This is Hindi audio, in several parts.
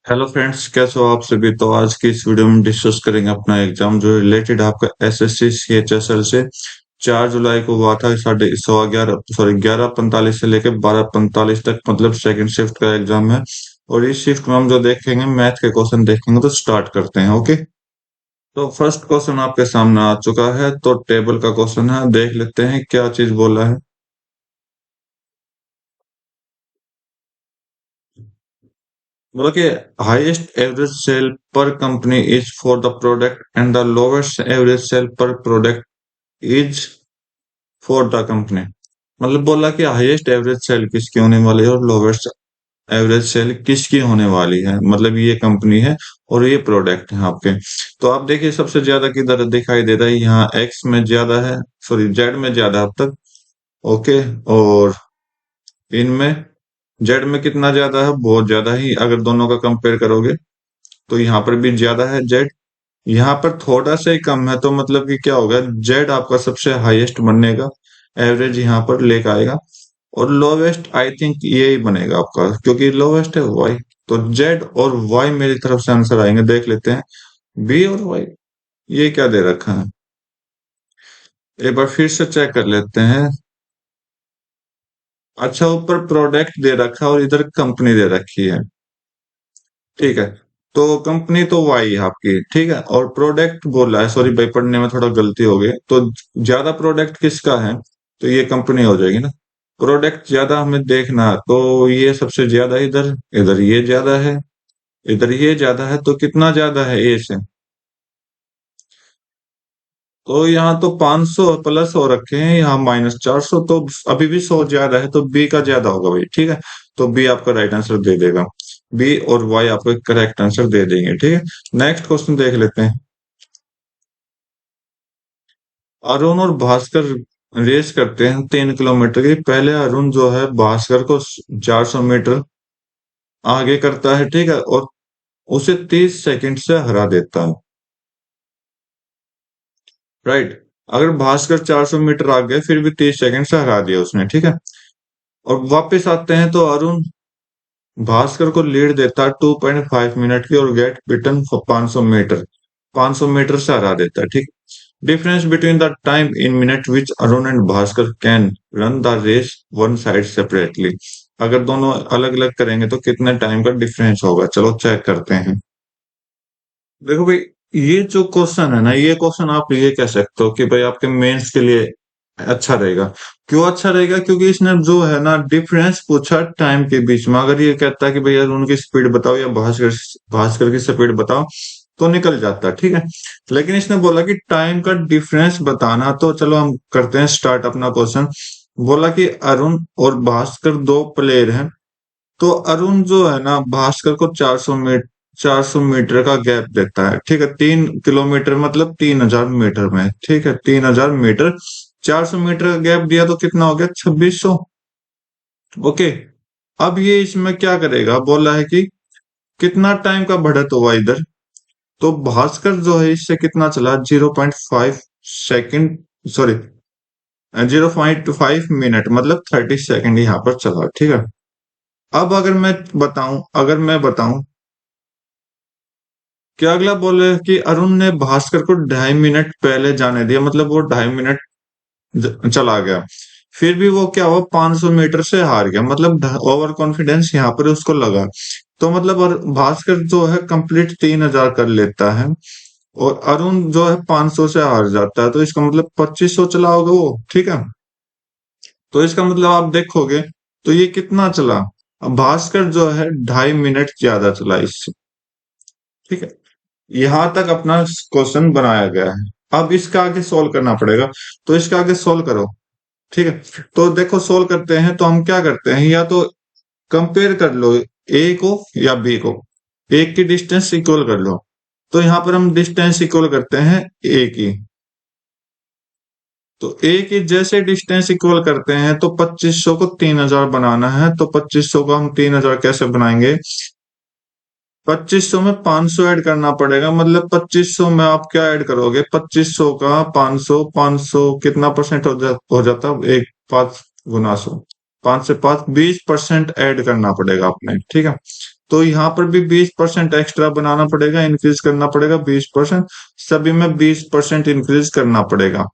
हेलो फ्रेंड्स, कैसे हो आप सभी। तो आज की इस वीडियो में डिस्कस करेंगे अपना एग्जाम जो रिलेटेड आपका एसएससी सीएचएसएल से 4 जुलाई को हुआ था। 11:45 से लेकर 12:45 तक, मतलब सेकंड शिफ्ट का एग्जाम है। और इस शिफ्ट में हम जो देखेंगे मैथ के क्वेश्चन देखेंगे। तो स्टार्ट करते हैं। ओके, तो फर्स्ट क्वेश्चन आपके सामने आ चुका है। तो टेबल का क्वेश्चन है, देख लेते हैं क्या चीज बोला है। बोला कि highest average sale per company is for the product and the lowest average sale per product is for the company. मतलब बोला कि हाईएस्ट एवरेज सेल किसकी होने वाली है और लोवेस्ट एवरेज सेल किसकी होने वाली है। मतलब ये कंपनी है और ये प्रोडक्ट है आपके। तो आप देखिए सबसे ज्यादा किधर दिखाई दे रहा है, यहाँ एक्स में ज्यादा है, सॉरी जेड में ज्यादा अब तक। ओके, और इनमें जेड में कितना ज्यादा है, बहुत ज्यादा ही। अगर दोनों का कंपेयर करोगे तो यहाँ पर भी ज्यादा है जेड, यहाँ पर थोड़ा सा ही कम है। तो मतलब कि क्या होगा, जेड आपका सबसे हाईएस्ट बनेगा, एवरेज यहाँ पर लेकर आएगा। और लोवेस्ट आई थिंक ये ही बनेगा आपका, क्योंकि लोवेस्ट है वाई। तो जेड और वाई मेरी तरफ से आंसर आएंगे। देख लेते हैं बी और वाई, ये क्या दे रखा है। एक बार फिर से चेक कर लेते हैं। अच्छा, ऊपर प्रोडक्ट दे रखा है और इधर कंपनी दे रखी है। ठीक है, तो कंपनी तो वाई है आपकी, ठीक है। और प्रोडक्ट बोला है, सॉरी भाई पढ़ने में थोड़ा गलती हो गई। तो ज्यादा प्रोडक्ट किसका है, तो ये कंपनी हो जाएगी ना। प्रोडक्ट ज्यादा हमें देखना है, तो ये सबसे ज्यादा इधर, इधर ये ज्यादा है, इधर ये ज्यादा है। तो कितना ज्यादा है ए से, तो यहाँ तो 500 प्लस हो रखे हैं, यहाँ -400। तो अभी भी 100 ज्यादा है, तो बी का ज्यादा होगा भाई। ठीक है, तो बी आपका राइट आंसर दे देगा। बी और वाई आपको करेक्ट आंसर दे देंगे। ठीक है, नेक्स्ट क्वेश्चन देख लेते हैं। अरुण और भास्कर रेस करते हैं 3 किलोमीटर की। पहले अरुण जो है भास्कर को 400 मीटर आगे करता है, ठीक है, और उसे 30 सेकंड से हरा देता है। राइट, अगर भास्कर 400 मीटर आगे फिर भी 30 सेकंड से हरा दिया उसने, ठीक है। और वापस आते हैं तो अरुण भास्कर को लीड देता है 2.5 मिनट की और गेट बिटन 500 मीटर, 500 मीटर से हरा देता है। ठीक, difference between the time in minute which Arun and Bhaskar can run the race one side separately. अगर दोनों अलग अलग करेंगे तो कितने टाइम का डिफरेंस होगा, चलो चेक करते हैं। देखो भाई, ये जो क्वेश्चन है ना, ये क्वेश्चन आप ये कह सकते हो कि भाई आपके मेंस के लिए अच्छा रहेगा। क्यों अच्छा रहेगा, क्योंकि इसने जो है ना डिफरेंस पूछा टाइम के बीच में। अगर ये कहता है कि भाई यार उनकी स्पीड बताओ या भास्कर भास्कर की स्पीड बताओ, तो निकल जाता है, ठीक है। लेकिन इसने बोला कि टाइम का डिफरेंस बताना। तो चलो हम करते हैं स्टार्ट अपना क्वेश्चन। बोला कि अरुण और भास्कर दो प्लेयर हैं। तो अरुण जो है ना भास्कर को 400 मीटर का गैप देता है, ठीक है। 3 किलोमीटर मतलब 3000 मीटर में, ठीक है, 3000 मीटर। 400 मीटर का गैप दिया तो कितना हो गया, 2600। ओके, अब ये इसमें क्या करेगा, बोला है कि कितना टाइम का बढ़त हुआ इधर। तो भास्कर जो है इससे कितना चला, 0.5 सेकंड, सॉरी 0.5 मिनट, मतलब 30 सेकंड यहाँ पर चला, ठीक है। अब अगर मैं बताऊं क्या, अगला बोले कि अरुण ने भास्कर को 2.5 मिनट पहले जाने दिया, मतलब वो 2.5 मिनट चला गया। फिर भी वो क्या हुआ, 500 मीटर से हार गया। मतलब ओवर कॉन्फिडेंस यहाँ पर उसको लगा। तो मतलब भास्कर जो है कंप्लीट 3000 कर लेता है और अरुण जो है 500 से हार जाता है। तो इसका मतलब 2500 चला होगा वो, ठीक है। तो इसका मतलब आप देखोगे तो ये कितना चला, अब भास्कर जो है 2.5 मिनट ज्यादा चला इससे, ठीक है। यहां तक अपना क्वेश्चन बनाया गया है। अब इसका आगे सोल्व करना पड़ेगा। तो इसका आगे सोल्व करो, ठीक है। तो देखो सोल्व करते हैं तो हम क्या करते हैं, या तो कंपेयर कर लो ए को या बी को, एक की डिस्टेंस इक्वल कर लो। तो यहां पर हम डिस्टेंस इक्वल करते हैं ए की। तो ए की जैसे डिस्टेंस इक्वल करते हैं तो 2500 को 3000 बनाना है। तो 2500 को हम 3000 कैसे बनाएंगे, 2500 में 500 ऐड करना पड़ेगा। मतलब 2500 में आप क्या ऐड करोगे, 2500 का 500, 500 कितना परसेंट हो जाता है, एक 5 गुना 100, 5 से 5 20% ऐड करना पड़ेगा आपने, ठीक है। तो यहाँ पर भी 20% एक्स्ट्रा बनाना पड़ेगा, इंक्रीज करना पड़ेगा 20%। सभी में 20% इंक्रीज करना पड़ेगा।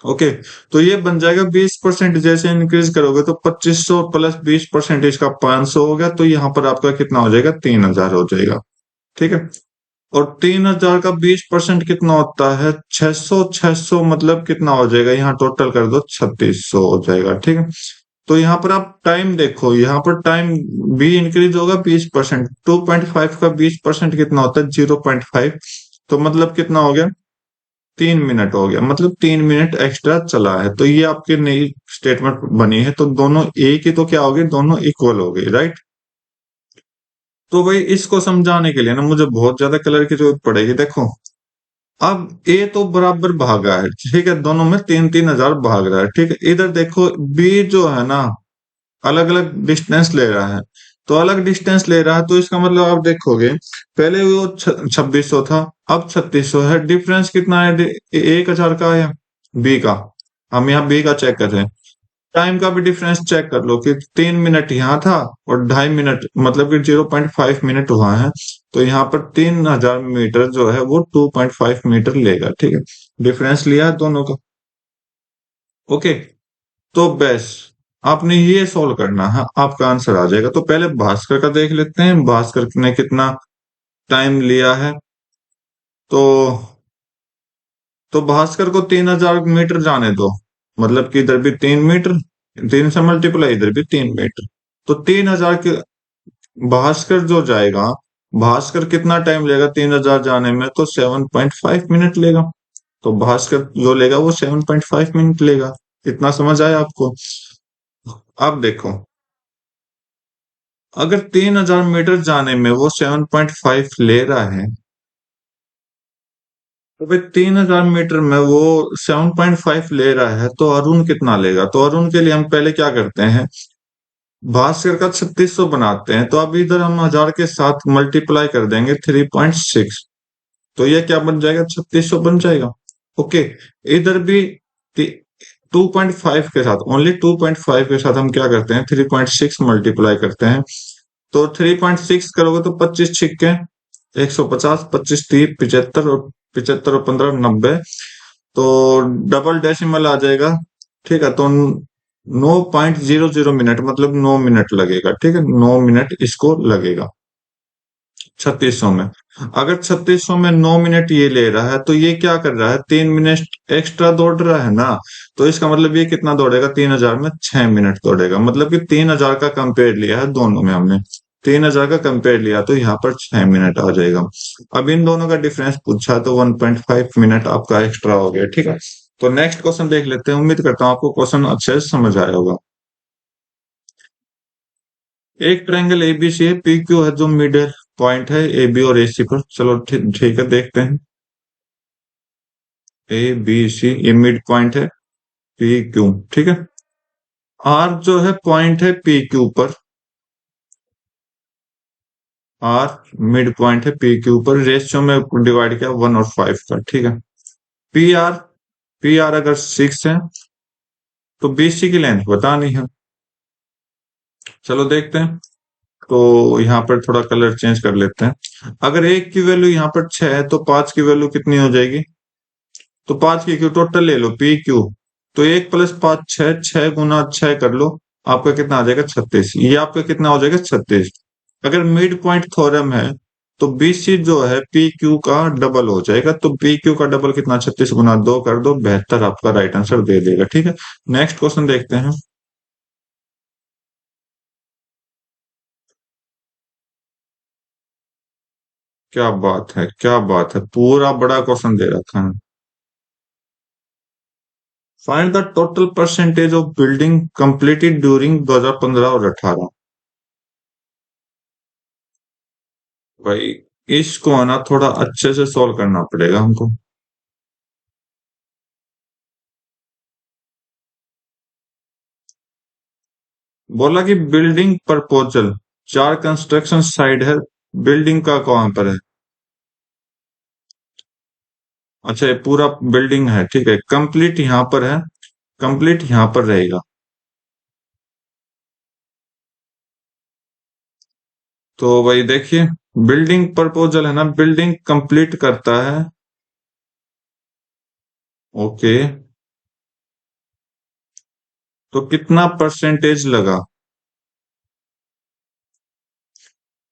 ओके, तो ये बन जाएगा 20%। जैसे इंक्रीज करोगे तो 2500 प्लस 20% इसका 500 हो गया, तो यहाँ पर आपका कितना हो जाएगा, 3000 हो जाएगा। ठीक है, और 3000 का 20% कितना होता है, 600। 600 मतलब कितना हो जाएगा, यहाँ टोटल कर दो, 3600 हो जाएगा। ठीक है, तो यहाँ पर आप टाइम देखो, यहाँ पर टाइम भी इंक्रीज होगा 20%। 2.5 का 20% कितना होता है, 0.5। तो मतलब कितना हो गया, 3 मिनट हो गया, मतलब 3 मिनट एक्स्ट्रा चला है। तो ये आपकी नई स्टेटमेंट बनी है, तो दोनों एक ही तो क्या हो गए, दोनों इक्वल हो गए, राइट। तो भाई इसको समझाने के लिए ना मुझे बहुत ज्यादा कलर की जरूरत पड़ेगी। देखो, अब ए तो बराबर भागा है, ठीक है, दोनों में 3-3 हजार भाग रहा है। ठीक है, इधर देखो बी जो है ना, अलग अलग डिस्टेंस ले रहा है। तो अलग डिस्टेंस ले रहा है, तो इसका मतलब आप देखोगे, पहले वो 2600 था, अब 3600 है। डिफरेंस कितना है, 1000 का है बी का। हम यहाँ बी का चेक कर रहे हैं। टाइम का भी डिफरेंस चेक कर लो कि 3 मिनट यहाँ था और 2.5 मिनट, मतलब कि 0.5 मिनट हुआ है। तो यहाँ पर 3000 मीटर जो है वो 2.5 मीटर लेगा। ठीक है, डिफरेंस लिया है दोनों का। ओके, तो बस आपने ये सॉल्व करना है, आपका आंसर आ जाएगा। तो पहले भास्कर का देख लेते हैं, भास्कर ने कितना टाइम लिया है। तो भास्कर को 3000 मीटर जाने दो, मतलब कि इधर भी 3 मीटर, 3 से मल्टीप्लाई, इधर भी 3 मीटर। तो 3000 के भास्कर जो जाएगा, भास्कर कितना टाइम लेगा 3000 जाने में, तो 7.5 मिनट लेगा। तो भास्कर जो लेगा वो 7.5 मिनट लेगा। इतना समझ आया आपको। अब देखो, अगर 3000 मीटर जाने में वो 7.5 ले रहा है, तो भाई 3000 मीटर में वो 7.5 ले रहा है, तो अरुण कितना लेगा। तो अरुण के लिए हम पहले क्या करते हैं, भास्कर का 3600 बनाते हैं। तो अब इधर हम 1000 के साथ मल्टीप्लाई कर देंगे 3.6। तो ये क्या बन जाएगा, 3600 बन जाएगा। ओके, इधर भी 2.5 के साथ, ओनली 2.5 के साथ हम क्या करते हैं, 3.6 मल्टीप्लाई करते हैं। तो 3.6 करोगे तो 25 छिक्के 150, 25 30 75, और 75 और 15 90। तो डबल डेसिमल आ जाएगा। ठीक है, तो 9.00 मिनट, मतलब 9 मिनट लगेगा। ठीक है, 9 मिनट इसको लगेगा 3600 में। अगर 3600 में 9 मिनट ये ले रहा है, तो ये क्या कर रहा है, 3 मिनट एक्स्ट्रा दौड़ रहा है ना। तो इसका मतलब ये कितना दौड़ेगा, 3000 में 6 मिनट दौड़ेगा। मतलब कि 3000 का कंपेयर लिया है दोनों में हमने, 3000 का कंपेयर लिया, तो यहाँ पर 6 मिनट आ जाएगा। अब इन दोनों का डिफरेंस पूछा, तो 1.5 मिनट आपका एक्स्ट्रा हो गया। ठीक है, तो नेक्स्ट क्वेश्चन देख लेते हैं। उम्मीद करता हूँ आपको क्वेश्चन अच्छे से समझ आया होगा। एक ट्रायंगल एबीसी है, पी क्यू है जो मिडिल पॉइंट है ए बी और ए सी पर। चलो ठीक है, देखते हैं। ए बी सी ये मिड पॉइंट है, पी क्यू। ठीक है, आर जो है पॉइंट है पी क्यू पर, आर मिड पॉइंट है पी क्यू पर। रेशियो में डिवाइड किया 1 और 5 का। ठीक है, पी आर, पी आर अगर 6 है, तो बीसी की लेंथ बतानी है। चलो देखते हैं। तो यहाँ पर थोड़ा कलर चेंज कर लेते हैं। अगर एक की वैल्यू यहाँ पर 6 है, तो 5 की वैल्यू कितनी हो जाएगी, तो 5 की क्यू टोटल ले लो पी क्यू। तो 1 + 5 6, 6 × 6 कर लो, आपका कितना आ जाएगा, 36। ये आपका कितना हो जाएगा, 36। अगर मिड पॉइंट थ्योरम है, तो बीसी जो है पी क्यू का डबल हो जाएगा। तो पी क्यू का डबल कितना, 36 × 2 कर दो, 72 आपका राइट आंसर दे देगा। ठीक है, नेक्स्ट क्वेश्चन देखते हैं। क्या बात है, क्या बात है, पूरा बड़ा क्वेश्चन दे रखा है। Find the total percentage of building completed during 2015 और 18। भाई इसको आना थोड़ा अच्छे से सॉल्व करना पड़ेगा हमको। बोला कि बिल्डिंग प्रपोजल, 4 कंस्ट्रक्शन साइड है, बिल्डिंग का कहाँ पर है। अच्छा, ये पूरा बिल्डिंग है, ठीक है, कंप्लीट यहाँ पर है, कंप्लीट यहाँ पर रहेगा। तो भाई देखिए, बिल्डिंग प्रपोजल है ना, बिल्डिंग कंप्लीट करता है। ओके, तो कितना परसेंटेज लगा?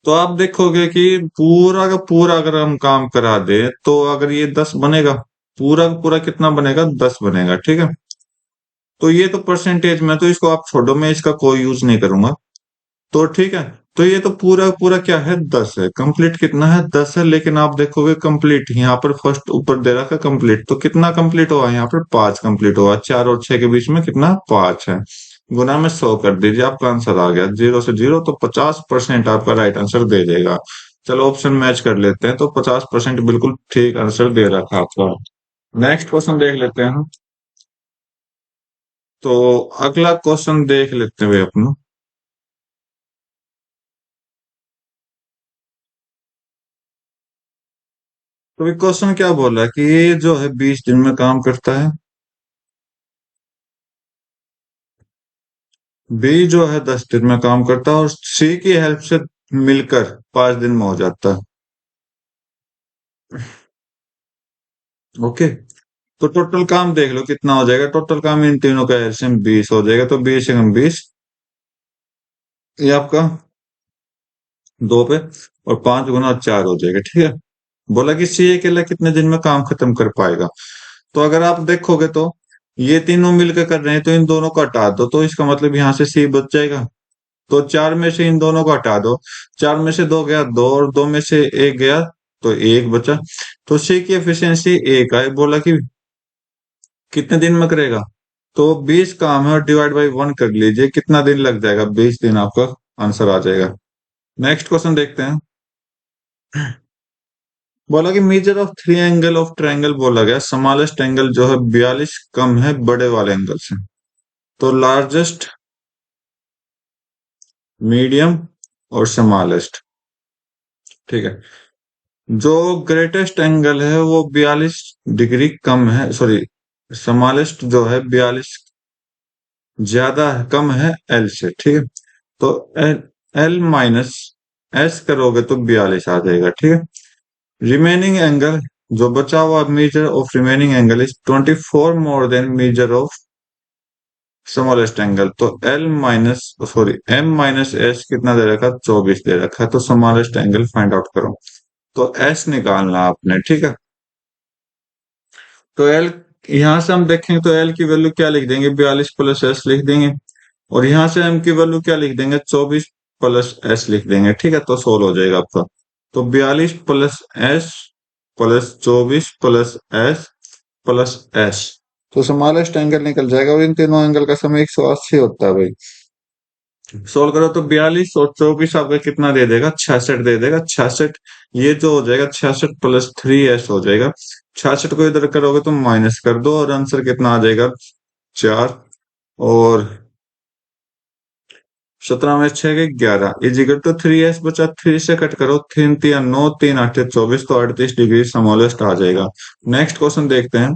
तो आप देखोगे कि पूरा का पूरा अगर हम काम करा दे तो अगर ये 10 बनेगा, पूरा का पूरा कितना बनेगा? 10 बनेगा, ठीक है। तो ये तो परसेंटेज में, तो इसको आप छोड़ो, मैं इसका कोई यूज नहीं करूंगा। तो ठीक है, तो ये तो पूरा पूरा क्या है? 10 है। कंप्लीट कितना है? 10 है। लेकिन आप देखोगे कंप्लीट यहाँ पर फर्स्ट ऊपर दे रखा कंप्लीट, तो कितना कंप्लीट हुआ यहाँ पर? 5 कंप्लीट हुआ। 4 और 6 के बीच में कितना? 5 है। गुना में 100 कर दीजिए, आपका आंसर आ गया। 0 से 0 तो 50% आपका राइट आंसर दे देगा। चलो ऑप्शन मैच कर लेते हैं, तो 50% बिल्कुल ठीक आंसर दे रखा आपका। नेक्स्ट क्वेश्चन देख लेते हैं हम। तो अगला क्वेश्चन देख लेते हैं अपना। तो क्वेश्चन क्या बोल रहा है कि ये जो है 20 दिन में काम करता है, बी जो है 10 दिन में काम करता है, और सी की हेल्प से मिलकर 5 दिन में हो जाता है। ओके, तो टोटल काम देख लो कितना हो जाएगा। टोटल काम इन तीनों का एलसीएम 20 हो जाएगा, तो 20 × 20, ये आपका 2 पे, और 5 × 4 हो जाएगा, ठीक है। बोला कि सी अकेला कितने दिन में काम खत्म कर पाएगा। तो अगर आप देखोगे तो ये तीनों मिलकर कर रहे हैं, तो इन दोनों को हटा दो, तो इसका मतलब यहाँ से सी बच जाएगा। तो 4 में से इन दोनों को हटा दो। 4 में से 2 गया, 2, और 2 में से 1 गया, तो 1 बचा। तो सी की एफिशिएंसी 1 है। बोला कि कितने दिन में करेगा, तो 20 काम है और डिवाइड बाई 1 कर लीजिए, कितना दिन लग जाएगा? 20 दिन, आपका आंसर आ जाएगा। नेक्स्ट क्वेश्चन देखते हैं। बोला कि measure of three angle of triangle बोला गया, स्मॉलेस्ट एंगल जो है 42 कम है बड़े वाले एंगल से। तो लार्जेस्ट, मीडियम और स्मॉलेस्ट, ठीक है। जो ग्रेटेस्ट एंगल है वो 42 डिग्री कम है, सॉरी, स्मॉलेस्ट जो है 42 ज्यादा है, कम है एल से, ठीक है। तो एल, एल माइनस एस करोगे तो 42 आ जाएगा, ठीक है। रिमेनिंग एंगल, जो बचा हुआ major of remaining angle is 24 more than major of smallest angle. तो L minus, sorry, M minus S कितना दे रखा? 24 दे रखा है। तो स्मॉलेस्ट एंगल फाइंड आउट करो। तो एस निकालना आपने, ठीक है। तो एल, यहां से हम देखेंगे तो एल की वैल्यू क्या लिख देंगे? 42 प्लस एस लिख देंगे। और यहां से एम की वैल्यू क्या लिख देंगे? 24 प्लस एस लिख देंगे, ठीक है। तो सोल्व हो जाएगा आपका। तो 42 plus S plus 24 plus S plus S, तो स्मॉलेस्ट एंगल निकल जाएगा। और इन तीनों एंगल का सम 180 होता है भाई। सोल्व करो तो 42 और 24 आपका कितना दे देगा? 66 दे देगा। 66, ये जो हो जाएगा 66 प्लस 3s हो जाएगा। 66 को इधर करोगे तो माइनस कर दो, और आंसर कितना आ जाएगा? 4। और 17 में 6 के 11 इजिकल टू 3s बचा। 3 से कट करो, 3 3 9, 3 8 24, तो 38 डिग्री स्मॉलेस्ट आ जाएगा। नेक्स्ट क्वेश्चन देखते हैं।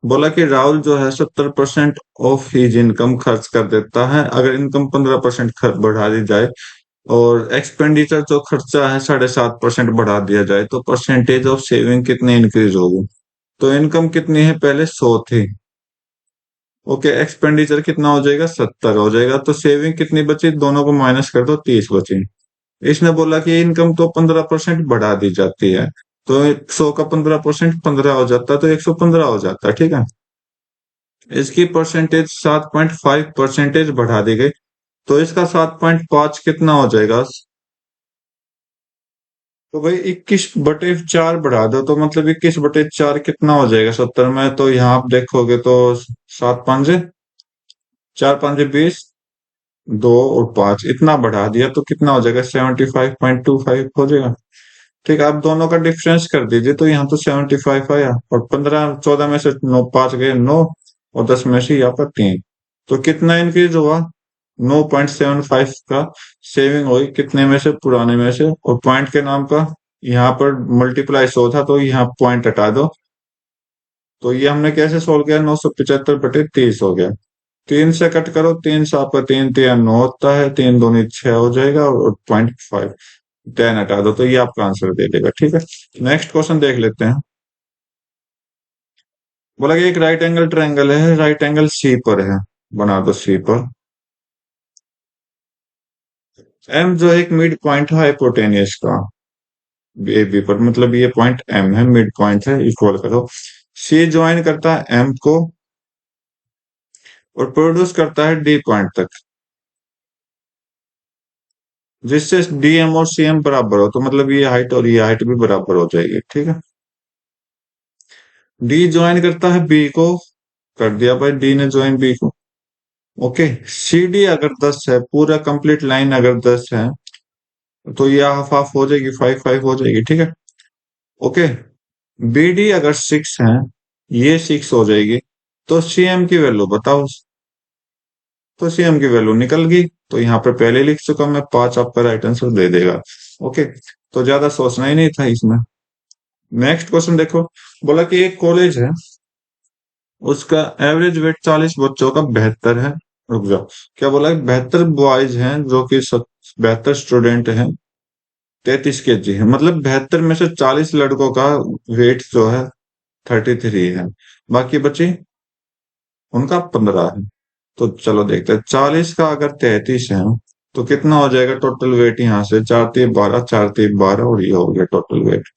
बोला कि राहुल जो है 70% ऑफ हिज इनकम खर्च कर देता है, अगर इनकम 15% बढ़ा दी जाए, और एक्सपेंडिचर जो खर्चा है 7.5% बढ़ा दिया जाए, तो परसेंटेज ऑफ सेविंग कितनी इंक्रीज होगी? तो इनकम कितनी है? पहले 100 थी। ओके, एक्सपेंडिचर कितना हो जाएगा? 70 हो जाएगा। तो सेविंग कितनी बची? दोनों को माइनस कर दो, 30 बची। इसने बोला कि इनकम तो 15% बढ़ा दी जाती है, तो 100 का 15% 15 हो जाता है, तो 115 हो जाता है, ठीक है। इसकी परसेंटेज 7.5% बढ़ा दी गई, तो इसका 7.5 कितना हो जाएगा? तो भाई 21/4 बढ़ा दो, तो मतलब 21/4 कितना हो जाएगा 70 में? तो यहाँ आप देखोगे तो 7 5 4 5 20, 2 और 5, इतना बढ़ा दिया तो कितना हो जाएगा? 75.25 हो जाएगा। ठीक है, आप दोनों का डिफरेंस कर दीजिए, तो यहाँ तो 75 आया, और 15 14 में से 9 5 गए 9, और 10 में से यहाँ पर 3, तो कितना इंक्रीज हुआ? 9.75 का सेविंग हुई, कितने में से? पुराने में से। और पॉइंट के नाम का यहाँ पर मल्टीप्लाई 100 था, तो यहाँ पॉइंट हटा दो। तो ये हमने कैसे सोल्व किया? 975/30 हो गया। 3 से कट करो, 3 से आपका 3 3 9 होता है, 3 दूनी 6 हो जाएगा, और 0.5। 10 हटा दो तो ये आपका आंसर दे देगा। ठीक है, नेक्स्ट क्वेश्चन देख लेते हैं। बोला कि एक राइट एंगल ट्रायंगल है, राइट एंगल सी पर है, बना दो सी पर। एम जो एक मिड पॉइंट है हाइपोटेनियस का, ए बी पर, मतलब ये पॉइंट एम है, मिड पॉइंट है, इक्वल करो। सी ज्वाइन करता है एम को और प्रोड्यूस करता है डी पॉइंट तक, जिससे डी एम और सी एम बराबर हो, तो मतलब ये हाइट और ये हाइट भी बराबर हो जाएगी। ठीक है, डी ज्वाइन करता है बी को, कर दिया भाई, डी ने ज्वाइन बी को। ओके, सी डी अगर 10 है, पूरा कंप्लीट लाइन अगर 10 है, तो ये हाफ हाफ हो जाएगी, 5 5 हो जाएगी। ठीक है, ओके, बी डी अगर 6 है, ये 6 हो जाएगी, तो सी एम की वैल्यू बताओ। तो सी एम की वैल्यू निकल गई, तो यहाँ पे पहले लिख चुका मैं, 5 आपका राइट आंसर दे देगा। ओके, तो ज्यादा सोचना ही नहीं था इसमें। नेक्स्ट क्वेश्चन देखो, बोला कि एक कॉलेज है, उसका एवरेज वेट 40 बच्चों का 72 है। रुक जाओ, क्या बोला है? 72 बॉयज हैं जो कि 72 स्टूडेंट हैं, 33 kg है, मतलब 72 में से 40 लड़कों का वेट जो है 33 है, बाकी बचे उनका 15 है। तो चलो देखते हैं, 40 का अगर 33 है तो कितना हो जाएगा टोटल वेट, यहाँ से 4 3 12, 4 3 12, और ये हो गया टोटल वेट।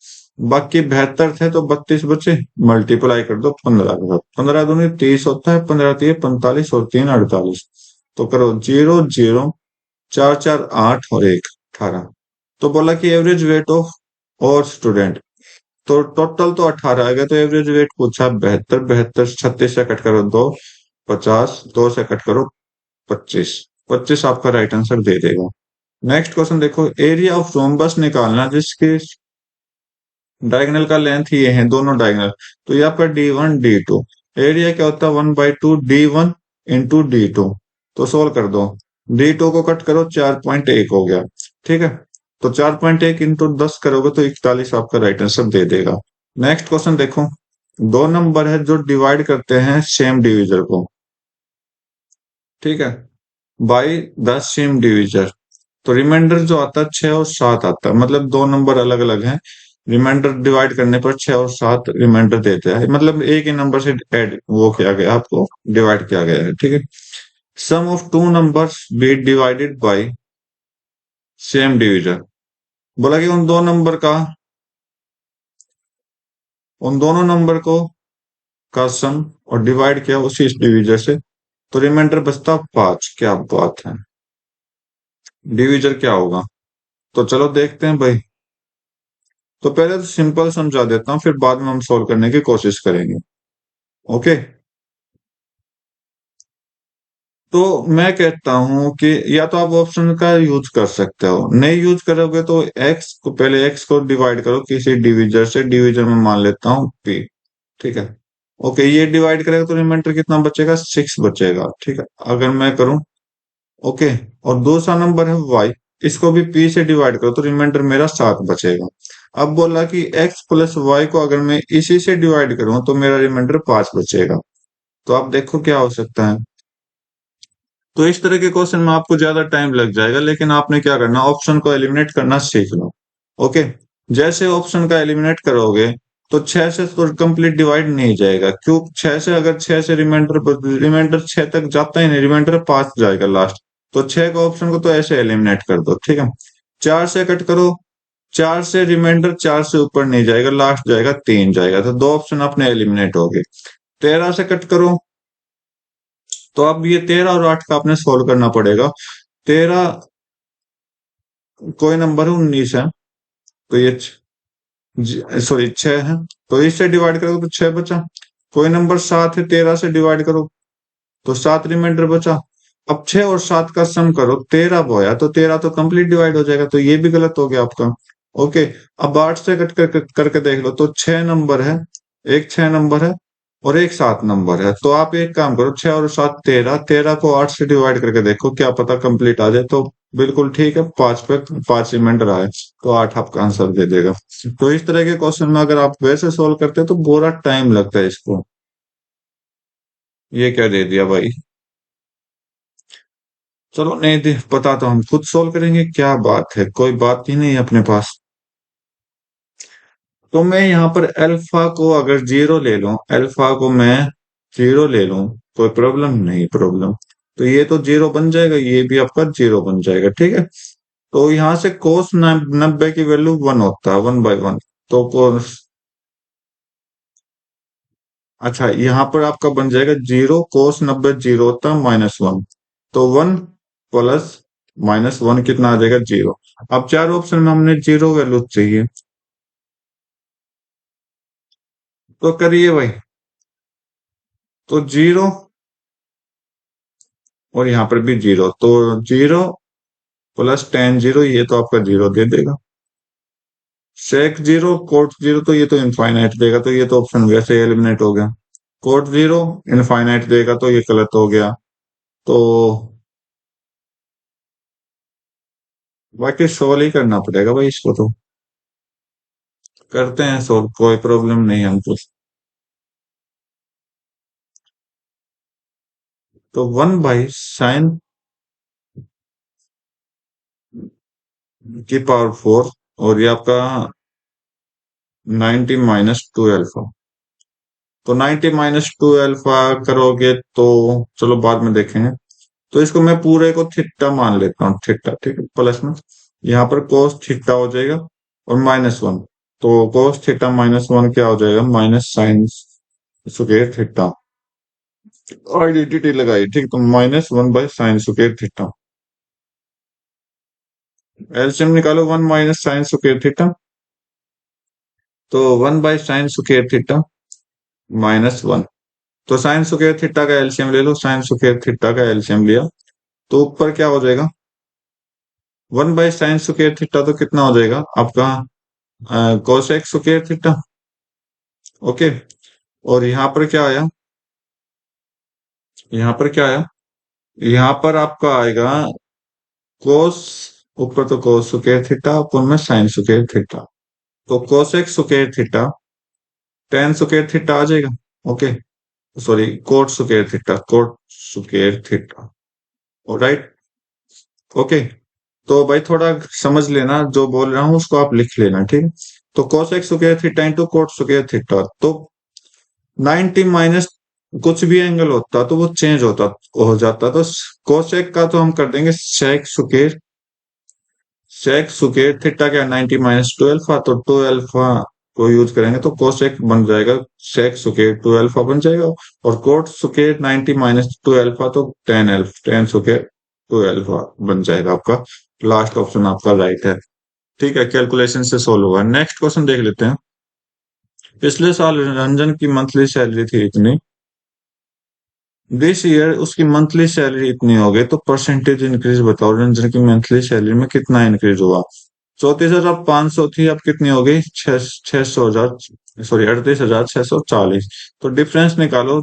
बाकी 72 थे तो 32 बचे, मल्टीप्लाई कर दो 15 के साथ, 15 दूनी 30 होता है, 15 3 45 और 3 48। तो करो 0 0, 4 4 8 और 1 18। तो बोला कि एवरेज वेट ऑफ और स्टूडेंट, तो टोटल तो 18 आ गया, तो एवरेज वेट पूछा 72, 72 36 से कट करो 2, 50, 2 से कट करो 25, 25 आपका राइट आंसर दे देगा। नेक्स्ट क्वेश्चन देखो, एरिया ऑफ रोम्बस निकालना जिसके डायगोनल का लेंथ ये है, दोनों डायगोनल, तो यहाँ पर D1 D2, एरिया क्या होता है 1/2 D1 इंटू D2। तो सोल्व कर दो, D2 को कट करो, 4.1 हो गया। ठीक है, तो 4.1 इंटू 10 करोगे तो 41 आपका राइट आंसर दे देगा। नेक्स्ट क्वेश्चन देखो, दो नंबर है जो डिवाइड करते हैं सेम डिविजर को, ठीक है, बाई द सेम डिविजर, तो रिमाइंडर जो आता है 6 और 7 आता है, मतलब दो नंबर अलग अलग हैं, रिमाइंडर डिवाइड करने पर 6 और 7 रिमाइंडर देते हैं, मतलब एक ही नंबर से ऐड वो किया गया, आपको डिवाइड किया गया है। ठीक है, sum of two numbers be divided by same divisor, बोला कि उन दोनों नंबर को का सम और डिवाइड किया उसी डिविजर से, तो रिमाइंडर बचता 5। क्या बात है, डिविजर क्या होगा? तो चलो देखते हैं भाई। तो पहले तो सिंपल समझा देता हूँ, फिर बाद में हम सोल्व करने की कोशिश करेंगे। ओके, तो मैं कहता हूं कि या तो आप ऑप्शन का यूज कर सकते हो, नहीं यूज करोगे तो एक्स को, पहले एक्स को डिवाइड करो किसी डिविजर से, डिविजर में मान लेता हूँ पी। ठीक है, ओके, ये डिवाइड करेगा तो रिमाइंडर कितना बचेगा, 6 बचेगा। ठीक है, अगर मैं करूं, ओके, और दूसरा नंबर है वाई, इसको भी पी से डिवाइड करो तो रिमाइंडर मेरा 7 बचेगा। अब बोला कि एक्स प्लस वाई को अगर मैं इसी से डिवाइड करूं तो मेरा रिमाइंडर 5 बचेगा। तो आप देखो क्या हो सकता है। तो इस तरह के क्वेश्चन में आपको ज्यादा टाइम लग जाएगा, लेकिन आपने क्या करना, ऑप्शन को एलिमिनेट करना सीख लो। ओके, जैसे ऑप्शन का एलिमिनेट करोगे तो 6 से तो कंप्लीट डिवाइड नहीं जाएगा, क्यों? 6 से, अगर 6 से रिमाइंडर, रिमाइंडर 6 तक जाता ही नहीं, रिमाइंडर 5 जाएगा लास्ट, तो 6 का ऑप्शन को तो ऐसे एलिमिनेट कर दो। ठीक है, 4 से कट करो, 4 से रिमाइंडर 4 से ऊपर नहीं जाएगा, लास्ट जाएगा 3 जाएगा, तो दो ऑप्शन अपने एलिमिनेट हो गए। 13 से कट करो, तो अब ये 13 और 8 का आपने सोल्व करना पड़ेगा। 13 कोई नंबर है, 19 है, तो ये सॉरी 6 है, तो इससे डिवाइड करोगे तो 6 बचा। कोई नंबर 7 है, 13 से डिवाइड करो तो 7 रिमाइंडर बचा। अब 6 और 7 का सम करो, 13 बोया तो 13 तो कंप्लीट डिवाइड हो जाएगा, तो ये भी गलत हो गया आपका। ओके, अब 8 से कट करके देख लो, तो 6 नंबर है, एक 6 नंबर है और एक 7 नंबर है, तो आप एक काम करो, 6 और 7 13, 13 को 8 से डिवाइड करके देखो, क्या पता कंप्लीट आ जाए। तो बिल्कुल ठीक है, 5 पे 5 रिमाइंडर आए, तो 8 आपका आंसर दे देगा। तो इस तरह के क्वेश्चन में अगर आप वैसे सोल्व करते हैं तो पूरा टाइम लगता है इसको। ये क्या दे दिया भाई, चलो नहीं पता तो हम खुद सोल्व करेंगे, क्या बात है, कोई बात ही नहीं है अपने पास। तो मैं यहाँ पर अल्फा को अगर जीरो ले लूं, अल्फा को मैं जीरो ले लूं, कोई प्रॉब्लम नहीं, प्रॉब्लम। तो ये तो जीरो बन जाएगा, ये भी आपका जीरो बन जाएगा, ठीक है। तो यहाँ से कोस 90 की वैल्यू वन होता है, 1/1। तो कोस, अच्छा यहाँ पर आपका बन जाएगा जीरो, कोस 90 जीरो होता है -1। तो 1 प्लस -1 कितना आ जाएगा, जीरो। अब चार ऑप्शन में हमने जीरो वैल्यू चाहिए, तो करिए भाई। तो जीरो और यहाँ पर भी जीरो, तो जीरो प्लस टेन जीरो, ये तो आपका जीरो दे देगा। सेक जीरो कोट जीरो, तो ये तो इनफाइनाइट देगा, तो ये तो ऑप्शन वैसे एलिमिनेट हो गया। कोट जीरो इनफाइनाइट देगा, तो ये गलत हो गया। तो बाकी सोल्व ही करना पड़ेगा भाई इसको, तो करते हैं सोल्व, कोई प्रॉब्लम नहीं है हमको। तो 1/sin की पावर 4, और ये आपका 90 - 2 अल्फा। तो 90 - 2 अल्फा करोगे तो चलो बाद में देखेंगे। तो इसको मैं पूरे को थीटा मान लेता हूँ, थीटा, ठीक है, प्लस में यहाँ पर कोस थीटा हो जाएगा और -1। तो कोस थीटा -1 क्या हो जाएगा, minus sine square theta. Identity लगाई, ठीक, तो -1/sin²θ। एलसीएम निकालो, 1 - sin²θ। तो 1/sin²θ -1। तो sin²θ का एलसीएम ले लो, sin²θ का एलसीएम लिया तो ऊपर क्या हो जाएगा, 1/sin²θ तो कितना हो जाएगा आपका, cos²θ। ओके। और यहाँ पर क्या आया, यहाँ पर क्या आया, यहाँ पर आपका आएगा कोस, ऊपर तो cos²θ, ऊपर में sin²θ। तो cos²θ tan²θ आ जाएगा। Okay, sorry, cot²θ, cot²θ। Right. Okay. तो भाई थोड़ा समझ लेना, जो बोल रहा हूँ उसको आप लिख लेना, ठीक है। तो cos²θ इंटू cot²θ, तो 90 माइनस कुछ भी एंगल होता तो वो चेंज होता हो जाता, तो कोसेक का तो हम कर देंगे सेक स्क्वायर क्या, 90 - 2 अल्फा, तो 2 अल्फा को यूज करेंगे तो कोसेक बन जाएगा, सेक स्क्वायर 2 अल्फा बन जाएगा। और कोट स्क्वायर 90 - 2 अल्फा, तो टेन स्क्वायर 2 अल्फा बन जाएगा आपका। लास्ट ऑप्शन आपका राइट है, ठीक है, कैलकुलेशन से सोल्व होगा। नेक्स्ट क्वेश्चन देख लेते हैं। पिछले साल रंजन की मंथली सैलरी थी इतनी, दिस ईयर उसकी मंथली सैलरी इतनी हो गई, तो परसेंटेज इंक्रीज बताओ, रंजन की मंथली सैलरी में कितना इंक्रीज हुआ। 34,500 थी, अब कितनी हो गई, 600,000, सॉरी 38,640। तो डिफरेंस निकालो,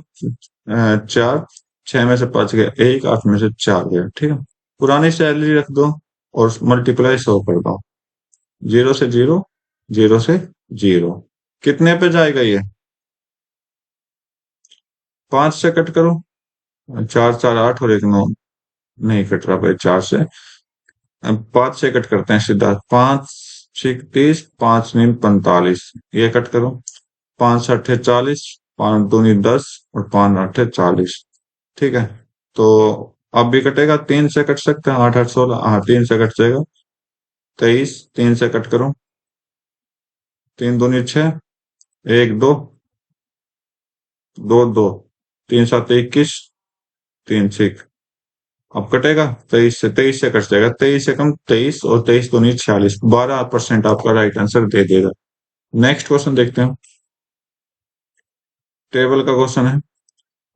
4, 6 में से 5 गए, 1, 8 में से 4 गए, ठीक है। पुरानी सैलरी रख दो और मल्टीप्लाई 100 कर दो, 0 से 0, 0 से 0, कितने पे जाएगा ये, 5 से कट करो, 4 4 8 और 1 9, नहीं कट रहा भाई 4 से। अब 5 से कट करते हैं सीधा, 5 6 30, 5 9 45, ये कट करो, 5 8 40, 5 दूनी 10 और 5 8 40, ठीक है। तो अब भी कटेगा, 3 से कट सकते हैं, 8 8 16, हाँ 3 से कट जाएगा, 23, 3 से कट करो, 3 दूनी 6, 1 2, 2 2, 3 7 21, 3 6, अब कटेगा 23 से कट जाएगा, 23 से कम 23, और 23 दूनी 46, 12% आपका राइट आंसर दे देगा। नेक्स्ट क्वेश्चन देखते हैं, टेबल का क्वेश्चन है।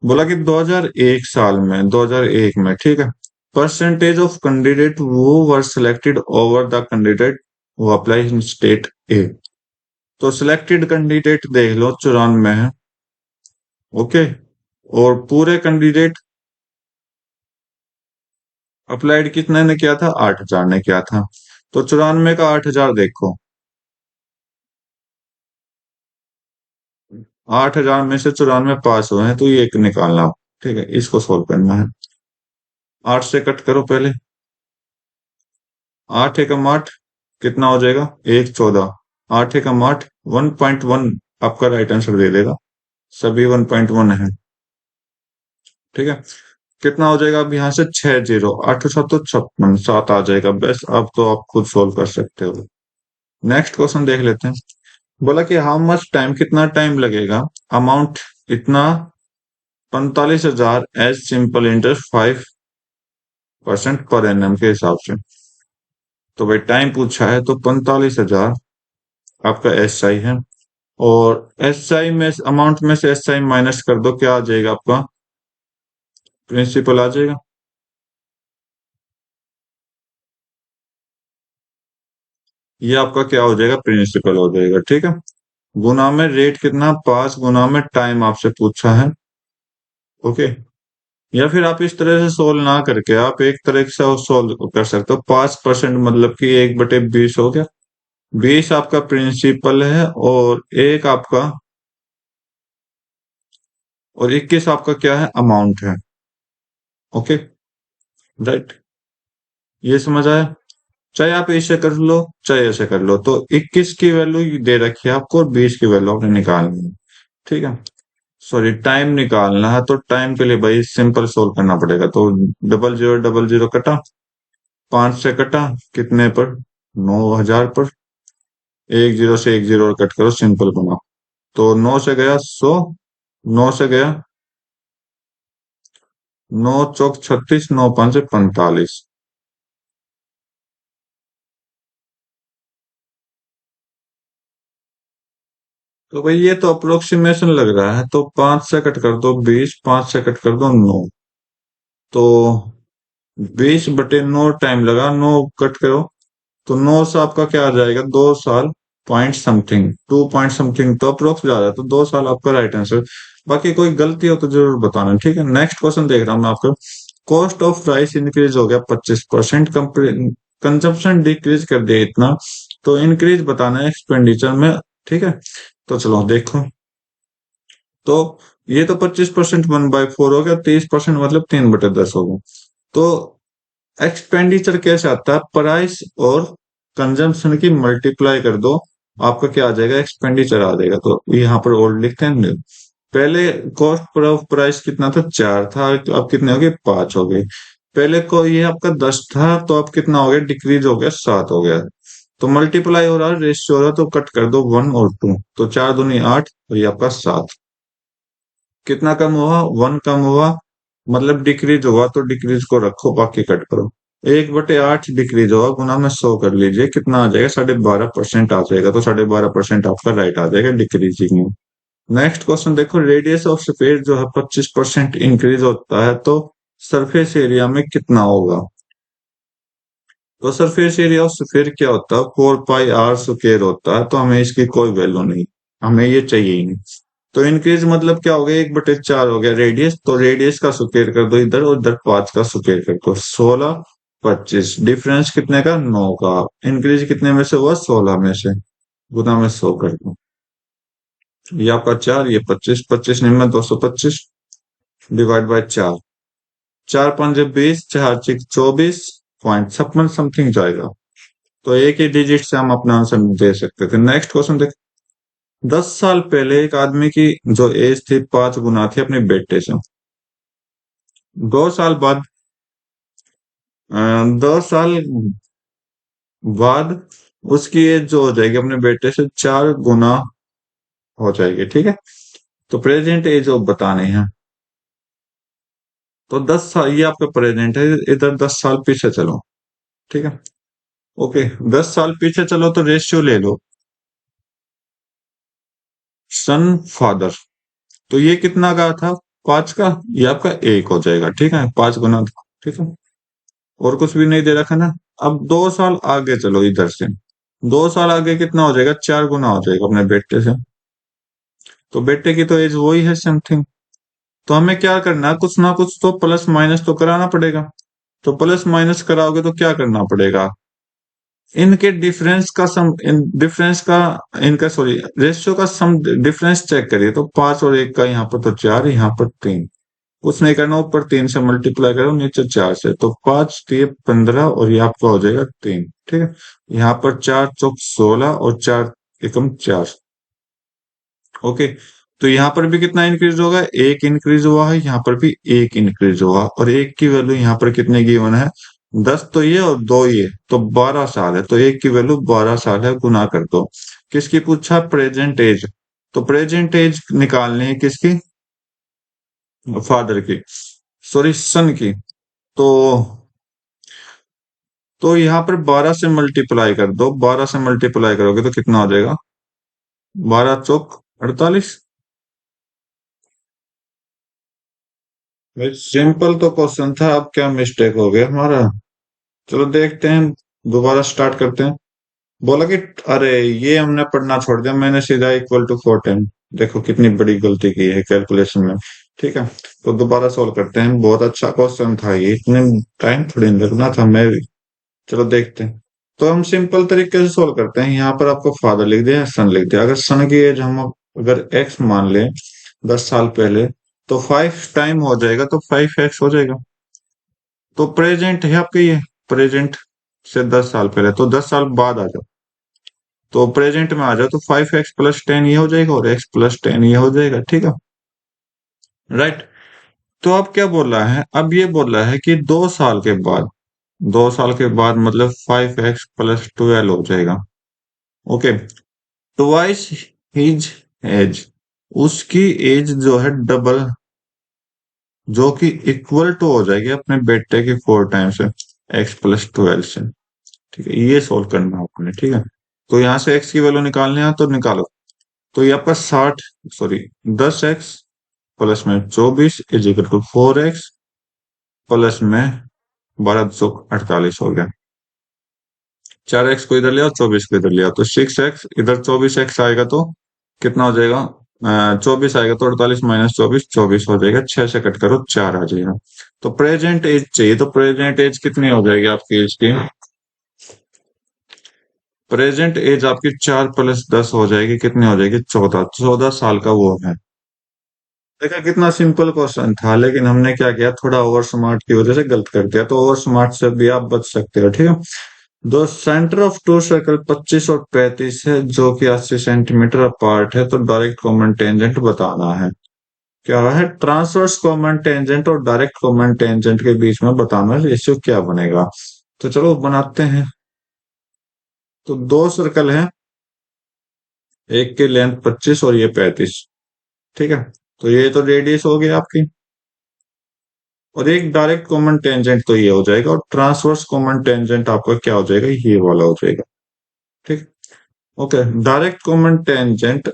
बोला कि 2001 साल में, 2001 में, ठीक है, परसेंटेज ऑफ कैंडिडेट वो वर सिलेक्टेड ओवर द कैंडिडेट वो अप्लाई इन स्टेट ए। तो सिलेक्टेड कैंडिडेट देख लो 94 है, ओके, और पूरे कैंडिडेट अप्लाइड कितने ने किया था, 8,000 ने किया था। तो 94 का 8,000 देखो, 8,000 में से 94 पास हुए हैं, तो ये एक निकालना, ठीक है, इसको सोल्व करना है। 8 से कट करो पहले। 8 एकम 8 कितना हो जाएगा? 1 14। 8 एकम 8 1.1 आपका राइट आंसर दे देगा। सभी 1.1 है। ठीक है। कितना हो जाएगा? अब यहाँ से 6 0, 8 7 56, 7 आ जाएगा। बस अब तो आप खुद सोल्व कर सकते हो। नेक्स्ट क्वेश्चन देख लेते हैं। बोला कि हाउ मच टाइम, कितना टाइम लगेगा, अमाउंट इतना 45,000 एज सिंपल इंटरेस्ट 5% पर एनएम के हिसाब से। तो भाई टाइम पूछा है तो 45,000 आपका एस आई है, और एस आई में अमाउंट में से एस आई माइनस कर दो, क्या आ जाएगा आपका? प्रिंसिपल आ जाएगा। ये आपका क्या हो जाएगा? प्रिंसिपल हो जाएगा। ठीक है। गुना में रेट कितना? 5 गुना में टाइम आपसे पूछा है। ओके। या फिर आप इस तरह से सोल्व ना करके आप एक तरह से सोल्व कर सकते हो। 5% मतलब कि 1/20 हो गया। 20 आपका प्रिंसिपल है और एक आपका, और 21 आपका क्या है? अमाउंट है। ओके। राइट। ये समझ आया? चाहे आप ऐसे कर लो चाहे ऐसे कर लो, तो 21 की वैल्यू दे रखी है आपको और 20 की वैल्यू आपने निकालनी है। ठीक है। सॉरी, टाइम निकालना है तो टाइम के लिए भाई सिंपल सोल्व करना पड़ेगा। तो 0000 कटा, 5 से कटा, कितने पर? 9,000 पर। 10 से 10 और कट करो, सिंपल बनाओ। तो 9 से गया 100, 9 से गया 9 चौक 36, 9 5 45। तो भाई ये तो अप्रोक्सीमेशन लग रहा है, तो 5 से कट कर दो 20, 5 से कट कर दो 9। तो 20/9 टाइम लगा, 9 कट करो, तो 9 से आपका क्या आ जाएगा? 2 साल पॉइंट समथिंग, 2 पॉइंट समथिंग, तो अप्रोक्स जा रहा है, तो 2 साल आपका राइट आंसर। बाकी कोई गलती हो तो जरूर बताना। ठीक है। नेक्स्ट क्वेश्चन देख रहा हूँ मैं आपका। कॉस्ट ऑफ राइस इंक्रीज हो गया 25%, कंजप्शन डिक्रीज कर दिया इतना, तो इंक्रीज बताना है एक्सपेंडिचर में। ठीक है। तो चलो देखो। तो ये तो 25% 1/4 हो गया, 30% मतलब 3/10 हो गया। तो एक्सपेंडिचर कैसे आता है? प्राइस और कंजम्पशन की मल्टीप्लाई कर दो, आपका क्या आ जाएगा? एक्सपेंडिचर आ जाएगा। तो यहाँ पर ओल्ड लिखते हैं। पहले कॉस्ट पर ऑफ प्राइस कितना था? 4 था, तो अब कितने हो गए? 5 हो गए। पहले को ये आपका 10 था, तो अब कितना हो गया? डिक्रीज हो गया, 7 हो गया। तो मल्टीप्लाई हो रहा है, रेशियो हो रहा है, तो कट कर दो 1 और 2, तो 4 दूनी 8 और ये आपका 7। कितना कम हुआ? 1 कम हुआ, मतलब डिक्रीज हुआ, तो डिक्रीज को रखो, बाकी कट करो। 1/8 डिक्रीज होगा, गुना में 100 कर लीजिए, कितना आ जाएगा? 12.5% आ जाएगा। तो 12.5% आपका राइट आ जाएगा डिक्रीजिंग में। नेक्स्ट क्वेश्चन देखो। रेडियस ऑफ स्फीयर जो है 25% इंक्रीज होता है, तो सरफेस एरिया में कितना होगा? तो सरफेस एरिया ऑफ स्फीयर क्या होता है? 4πr² होता है। तो हमें इसकी कोई वैल्यू नहीं, हमें ये चाहिए ही नहीं। तो इंक्रीज मतलब क्या हो गया? 1/4 हो गया रेडियस, तो रेडियस का स्क्वायर कर दो इधर, और इधर 5 का स्क्वायर कर दो। 16 25, डिफरेंस कितने का? 9 का। इंक्रीज कितने में से हुआ? 16 में से। गुना में 100 कर दो। ये आपका 4, ये 25, 25 निम्न 225 डिवाइड बाय 4। 4 5 20, 4 6 24.56 समथिंग जाएगा। तो एक ही डिजिट से हम अपना आंसर दे सकते थे। नेक्स्ट क्वेश्चन देख। 10 साल पहले एक आदमी की जो एज थी 5 गुना थी अपने बेटे से। 2 साल बाद, 2 साल बाद उसकी एज जो हो जाएगी अपने बेटे से 4 गुना हो जाएगी। ठीक है। तो प्रेजेंट एज ऑफ बताने हैं। तो 10 साल ये आपका प्रेजेंट है, इधर 10 साल पीछे चलो। ठीक है। ओके। 10 साल पीछे चलो तो रेशियो ले लो, सन फादर। तो ये कितना का था? 5 का। ये आपका 1 हो जाएगा। ठीक है। 5 गुना था। ठीक है। और कुछ भी नहीं दे रखा ना। अब 2 साल आगे चलो इधर से। 2 साल आगे कितना हो जाएगा? 4 गुना हो जाएगा अपने बेटे से। तो बेटे की तो एज वही है समथिंग। तो हमें क्या करना है? कुछ ना कुछ तो प्लस माइनस तो कराना पड़ेगा। तो प्लस माइनस कराओगे तो क्या करना पड़ेगा? इनके डिफरेंस का सम, डिफरेंस का, इनका सॉरी रेशियो का सम डिफरेंस चेक करिए। तो 5 और 1 का यहाँ पर तो 4, यहाँ पर 3। कुछ नहीं करना, ऊपर 3 से मल्टीप्लाई करो, नीचे 4 से, तो 5 दिए 15 और ये आपका हो जाएगा 3। ठीक है, यहाँ पर 4 चौक 16 और 4 एकम 4। ओके, तो यहाँ पर भी कितना इंक्रीज होगा, एक इंक्रीज हुआ है, यहाँ पर भी एक इंक्रीज हुआ, और एक की वैल्यू यहाँ पर कितने गिवन है, 10 तो ये और 2 ये, तो 12 साल है, तो एक की वैल्यू 12 साल है, गुना कर दो। किसकी पूछा, प्रेजेंट एज, तो प्रेजेंट एज निकालनी है किसकी, फादर की, सॉरी सन की। तो यहाँ पर 12 से मल्टीप्लाई कर दो, 12 से मल्टीप्लाई करोगे तो कितना हो जाएगा, 12 चौक 48। भाई सिंपल तो क्वेश्चन था, अब क्या मिस्टेक हो गया हमारा। चलो देखते हैं, दोबारा स्टार्ट करते हैं। बोला कि अरे ये हमने पढ़ना छोड़ दिया, मैंने सीधा इक्वल टू 410, देखो कितनी बड़ी गलती की है कैलकुलेशन में। ठीक है, तो दोबारा सोल्व करते हैं, बहुत अच्छा क्वेश्चन था ये, इतने टाइम थोड़ी लगना था मैं भी। चलो देखते हैं, तो हम सिंपल तरीके से सोल्व करते हैं। यहाँ पर आपको फादर लिख दिया, सन लिख दिया। अगर सन की एज हम अगर एक्स मान ले 10 साल पहले, तो 5 टाइम हो जाएगा, तो 5x हो जाएगा। तो प्रेजेंट है आपके, ये प्रेजेंट से 10 साल पहले, तो 10 साल बाद आ जाओ, तो प्रेजेंट में आ जाओ, तो 5x+10 ये हो जाएगा, और x+10 ये हो जाएगा। ठीक है, राइट। तो अब क्या बोल रहा है, अब ये बोल रहा है कि 2 साल के बाद, 2 साल के बाद मतलब 5x+12 हो जाएगा। ओके, ट्वाइस हिज एज, उसकी एज जो है डबल, जो कि इक्वल टू हो जाएगी अपने बेटे की 4 टाइम्स है, x+12 से। ठीक है, ये सोल्व करना है आपने। ठीक है, तो यहाँ से x की वैल्यू निकालने है तो निकालो। तो ये आपका 60, सॉरी 10x प्लस में 24 is equal to 4x plus में 1248 हो गया। 4x को इधर लिया और 24 को इधर लिया, तो 6x, इधर 24x आएगा तो कितना हो जाएगा, 24 आएगा तो 48 माइनस 24, 24 हो जाएगा। 6 से कट करो 4 आ जाएगा। तो प्रेजेंट एज चाहिए, तो प्रेजेंट एज कितनी हो जाएगी आपकी एज की, प्रेजेंट एज आपकी 4+10 हो जाएगी, कितनी हो जाएगी, 14, 14 साल का वो है। देखा कितना सिंपल क्वेश्चन था, लेकिन हमने क्या किया, थोड़ा ओवर स्मार्ट की वजह से गलत कर दिया, तो ओवर स्मार्ट से भी आप बच सकते हो। ठीक है, दो सेंटर ऑफ टू सर्कल 25 और 35 है, जो कि 80 सेंटीमीटर अपार्ट है, तो डायरेक्ट कॉमन टेंजेंट बताना है। क्या है, ट्रांसवर्स कॉमन टेंजेंट और डायरेक्ट कॉमन टेंजेंट के बीच में बताना रेशियो क्या बनेगा। तो चलो बनाते हैं। तो दो सर्कल है, एक की लेंथ 25 और ये 35। ठीक है, तो ये तो रेडियस हो गई आपकी, और एक डायरेक्ट कॉमन टेंजेंट तो ये हो जाएगा, और ट्रांसवर्स कॉमन टेंजेंट आपका क्या हो जाएगा, ये वाला हो जाएगा। ठीक, okay. Direct common tangent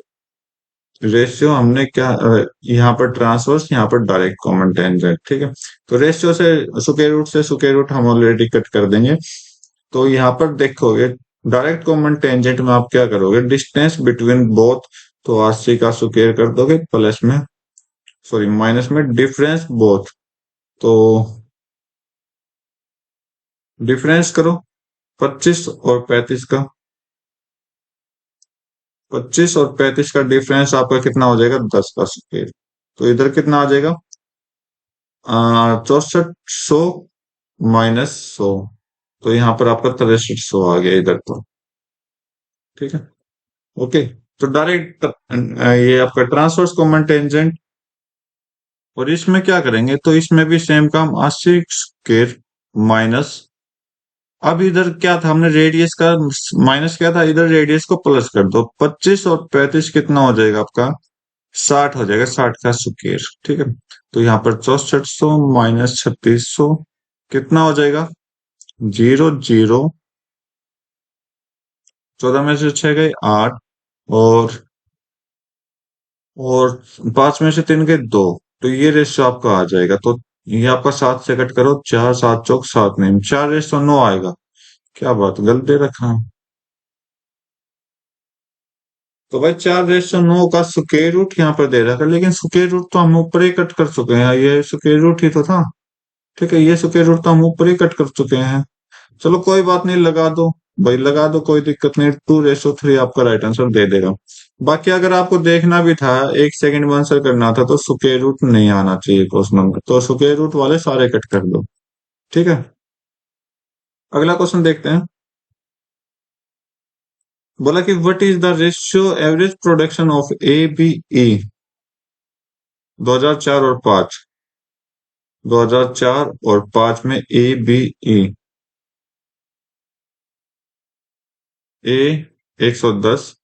ratio हमने क्या, यहाँ पर ट्रांसवर्स, यहाँ पर डायरेक्ट कॉमन टेंजेंट। ठीक है, तो रेशियो से स्क्वायर रूट से स्क्वायर रूट हम ऑलरेडी कट कर देंगे। तो यहाँ पर देखोगे डायरेक्ट कॉमन टेंजेंट में आप क्या करोगे, डिस्टेंस बिटवीन बोथ, तो 80 का स्क्वायर कर दोगे, प्लस में, सॉरी माइनस में डिफरेंस बोथ, तो डिफरेंस करो 25 और 35 का, 25 और 35 का डिफरेंस आपका कितना हो जाएगा, 10 का स्क्वायर। तो इधर कितना आ जाएगा, 6400 माइनस 100, तो यहाँ पर आपका 6300 आ गया इधर तो। ठीक है, ओके। तो डायरेक्ट ये आपका ट्रांसवर्स कॉमन टेंजेंट, और इसमें क्या करेंगे, तो इसमें भी सेम काम, 80 स्क्वायर माइनस, अब इधर क्या था, हमने रेडियस का माइनस किया था, इधर रेडियस को प्लस कर दो। 25 और 35 कितना हो जाएगा आपका, 60 हो जाएगा, 60 का स्क्वायर। ठीक है, तो यहाँ पर 6400 माइनस 3600 कितना हो जाएगा, 0 0, 14 में से 6 गए 8, और 5 में से 3 गए 2, तो ये रेशियो आपका आ जाएगा। तो ये आपका 7 से कट करो, 4 7 चौक 7 नहीं, 4:9 आएगा। क्या बात, गलत दे रखा है। तो भाई 4:9 का स्क्वायर रूट यहाँ पर दे रखा है, लेकिन स्क्वायर रूट तो हम ऊपर ही कट कर चुके हैं, ये स्क्वायर रूट ही तो था। ठीक है, ये स्क्वायर रूट तो हम ऊपर ही कट कर चुके हैं। चलो कोई बात नहीं, लगा दो। भाई लगा दो, कोई दिक्कत नहीं, 2:3 आपका राइट आंसर दे देगा। बाकी अगर आपको देखना भी था, 1 सेकंड में आंसर करना था, तो स्क्वायर रूट नहीं आना चाहिए क्वेश्चन में, तो स्क्वायर रूट वाले सारे कट कर दो। ठीक है, अगला क्वेश्चन देखते हैं। बोला कि what is the ratio average production of A B E 2004 और 5, 2004 और 5 में A B E. A 110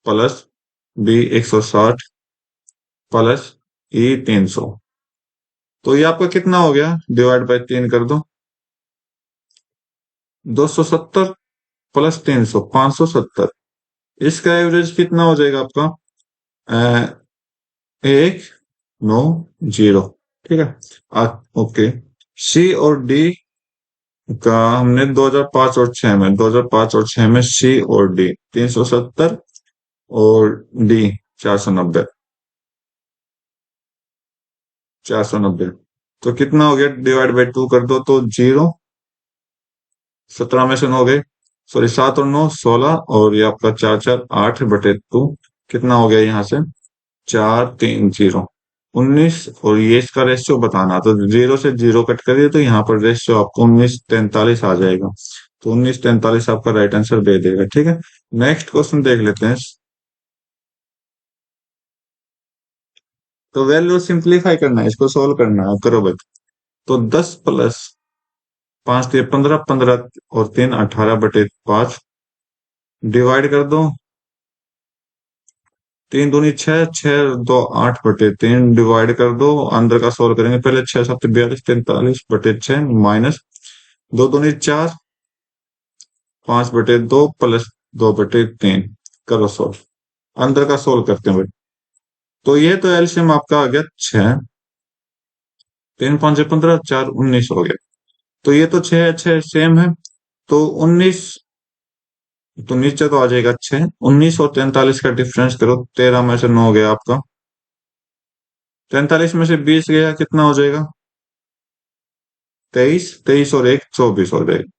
plus B 160 plus E 300। तो ये आपका कितना हो गया, डिवाइड बाय 3 कर दो। 270 प्लस 300 570। इसका एवरेज कितना हो जाएगा आपका, 190। ठीक है, ओके। सी और डी का हमने 2005 और 6 में, 2005 और 6 में सी और डी 370 और डी 490, 490। तो कितना हो गया, डिवाइड बाई 2 कर दो तो 0। 17 में से 9 गए, सॉरी 7 और 9 16, और ये आपका 4 4 8 बटे 2, कितना हो गया यहाँ से, 4 3 0 19। और ये इसका रेशियो बताना, तो 0 से 0 कट करिए, तो यहाँ पर रेशियो आपको 19:43 आ जाएगा। तो 19:43 आपका राइट आंसर दे देगा। ठीक है, नेक्स्ट क्वेश्चन देख लेते हैं। तो वैल्यू सिंप्लीफाई करना है, इसको सोल्व करना है, करो भाई। तो 10 प्लस 5 3 15, 15 और 3 18 बटे 5, डिवाइड कर दो। 3 दूनी 6, 6 2 8 बटे 3, डिवाइड कर दो। अंदर का सोल्व करेंगे पहले, 6 7 42 43 बटे 6 माइनस 2 दूनी 4, 5 बटे 2 प्लस 2 बटे 3, करो सोल्व। अंदर का सोल्व करते हैं भाई। तो ये तो एलसीएम आपका आ गया 6, 3 5 15, 4 19 हो गया। तो ये तो 6 6 सेम है, तो 19, तो नीचे तो आ जाएगा 6। 19 और 43 का डिफरेंस करो, 13 में से 9 गया आपका, 43 में से 20 गया, कितना हो जाएगा, 23, 23 और 1 24 हो जाएगा।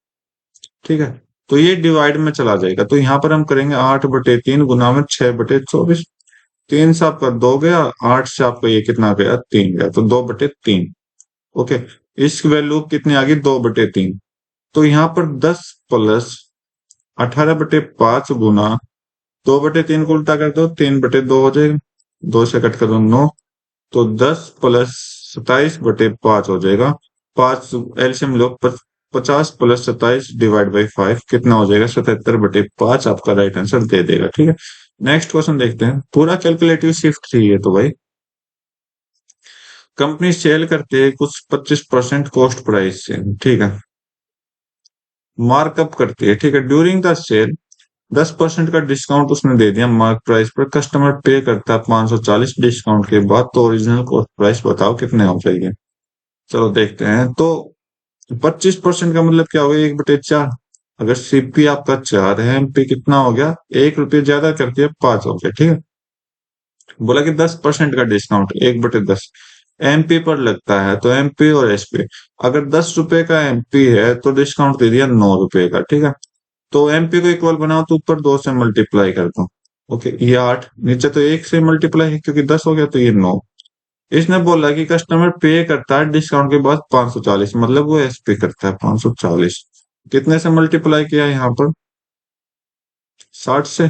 ठीक है, तो ये डिवाइड में चला जाएगा, तो यहाँ पर हम करेंगे 8/3 गुना में 6/24। 3 से आपका 2 गया, 8 से आपका ये कितना गया, 3 गया, तो 2/3। ओके, इस वैल्यू कितनी आ गई, 2/3। तो यहाँ पर 10 प्लस 18/5 गुना 2/3 को उल्टा कर दो, 3/2 हो जाएगा, 2 से कट कर दो 9, तो 10 प्लस 27/5 हो जाएगा। 5 LCM low, 50 plus 27 divide by 5, कितना हो जाएगा, 77/5 आपका राइट आंसर दे देगा। ठीक है, नेक्स्ट क्वेश्चन देखते हैं। पूरा कैलकुलेटिव शिफ्ट थी ये तो भाई। कंपनी सेल करते है कुछ 25% कॉस्ट प्राइस से, ठीक है, मार्कअप करती है, ठीक है, ड्यूरिंग द सेल 10% का डिस्काउंट उसने दे दिया मार्क प्राइस पर, कस्टमर पे करता है 540 डिस्काउंट के बाद, तो ओरिजिनल कॉस्ट प्राइस बताओ कितने हो जाएंगे। चलो देखते हैं। तो 25% का मतलब क्या हो गया, 1/4। अगर सीपी आपका 4 है, एमपी कितना हो गया, 1 रुपये ज्यादा कर दिया, 5 हो गया। ठीक है, बोला कि 10% का डिस्काउंट 1/10 एमपी पर लगता है, तो एमपी और एसपी, अगर 10 रुपए का एमपी है तो डिस्काउंट दे दिया 9 रुपए का। ठीक है, तो एमपी को इक्वल बनाओ, तो ऊपर 2 से मल्टीप्लाई कर दो। ओके, ये 8, नीचे तो 1 से मल्टीप्लाई है क्योंकि 10 हो गया, तो ये 9। इसने बोला कि कस्टमर पे करता है डिस्काउंट के बाद 540, मतलब वो एसपी करता है 540। कितने से मल्टीप्लाई किया यहाँ पर, 60 से।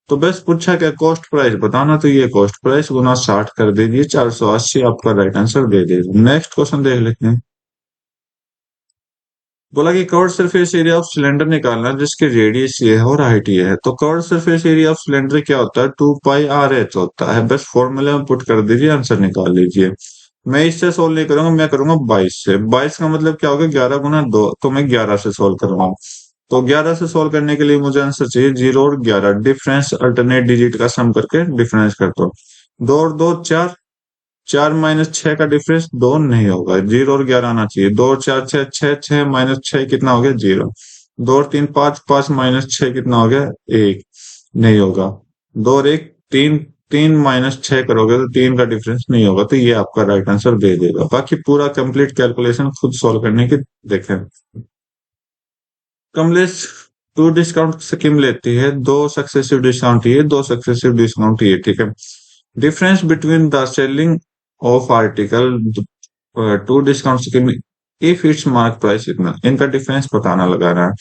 तो बस पूछा क्या, कॉस्ट प्राइस बताना, तो ये कॉस्ट प्राइस गुना 60 कर दीजिए, 480 आपका राइट आंसर दे दीजिए। नेक्स्ट क्वेश्चन देख लेते हैं। बोला कि curve surface area of cylinder निकालना जिसकी रेडियस ये है और हाइट ये है। तो curve surface area of cylinder क्या होता है, 2πr/h होता है। बस फॉर्मूला में पुट कर दीजिए, आंसर निकाल लीजिए। मैं इससे सोल्व नहीं करूंगा, मैं करूंगा 22 से। 22 का मतलब क्या होगा, 11 गुना 2, तो मैं 11 से सोल्व कर रहा हूँ। तो 11 से सोल्व करने के लिए मुझे आंसर चाहिए 0 और 11, डिफरेंस अल्टरनेट डिजिट का सम करके डिफरेंस कर दो। 2 और 2 4, 4 माइनस 6 का डिफरेंस 2 नहीं होगा, 0 और 11 आना चाहिए। 2 और 4 6, 6 6 माइनस 6 कितना हो गया, 0। 2 और 3 5, 5 माइनस 6 कितना हो गया, 1 नहीं होगा। 2 और 1 3, 3 माइनस 6 करोगे तो 3 का डिफरेंस नहीं होगा, तो ये आपका राइट आंसर दे देगा। बाकी पूरा कंप्लीट कैलकुलेशन खुद सॉल्व करने की देखें। कमलेश टू डिस्काउंट स्कीम लेती है, दो सक्सेसिव डिस्काउंट ये, दो सक्सेसिव डिस्काउंट ये, ठीक है। Difference between the selling of article to discount scheme if it's mark price इतना, इनका डिफरेंस बताना लगा रहा है।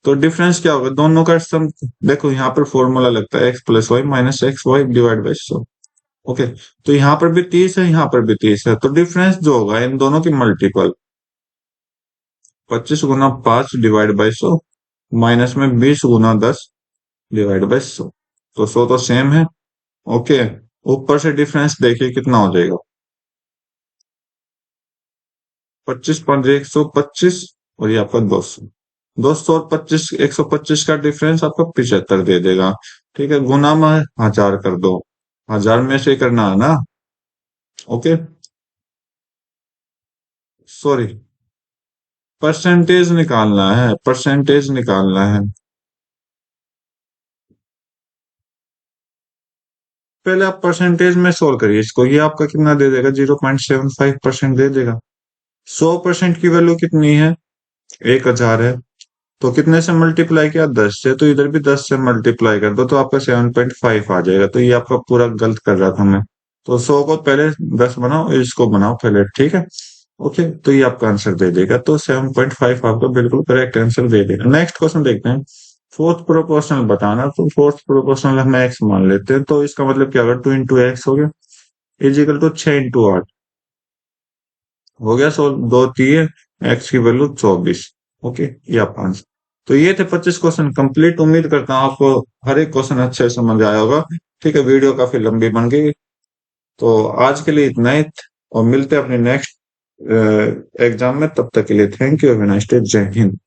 तो डिफरेंस क्या होगा दोनों का सम। देखो यहाँ पर फॉर्मूला लगता है x plus y minus x y divide by 100। Okay, तो यहाँ पर भी 30 है, यहाँ पर भी 30 है, तो डिफरेंस जो होगा इन दोनों की multiple 25 Guna 5 divide by 100 minus में 20 गुना 10 डिवाइड बाई 100। तो 100 तो सेम है। ओके, ऊपर से डिफरेंस देखिए कितना हो जाएगा, 25 5 125 और ये आपका 200। 200 और 25 125 का डिफरेंस आपका 75 दे देगा। ठीक है, गुना में 1000 कर दो, 1000 में से करना है ना। ओके, सॉरी, परसेंटेज निकालना है, परसेंटेज निकालना है। पहले आप परसेंटेज में सोल्व करिए इसको, ये आपका कितना दे देगा, 0.75% दे देगा। 100% की वैल्यू कितनी है, 1000 है, तो कितने से मल्टीप्लाई किया, 10 से, तो इधर भी 10 से मल्टीप्लाई कर दो तो आपका 7.5 आ जाएगा। तो ये आपका पूरा गलत कर रहा था मैं। तो 100 को पहले 10 बनाओ, इसको बनाओ पहले, ठीक है। ओके, तो ये आपका आंसर दे देगा, तो 7.5 आपका बिल्कुल करेक्ट आंसर दे देगा। नेक्स्ट क्वेश्चन देखते हैं। फोर्थ प्रोपोर्शनल बताना, तो फोर्थ प्रोपोर्शनल हम एक्स मान लेते हैं, तो इसका मतलब क्या होगा, 2 इंटू एक्स हो गया इजिकल टू 6 इंटू 8 हो गया। सो दो तीन, एक्स की वैल्यू 24। ओके, ये आपका आंसर। तो ये थे 25 क्वेश्चन कंप्लीट। उम्मीद करता हूँ आपको हर एक क्वेश्चन अच्छे से समझ आया होगा। ठीक है, वीडियो काफी लंबी बन गई, तो आज के लिए इतना ही, और मिलते हैं अपने नेक्स्ट एग्जाम में। तब तक के लिए thank you, have a nice day, जय हिंद।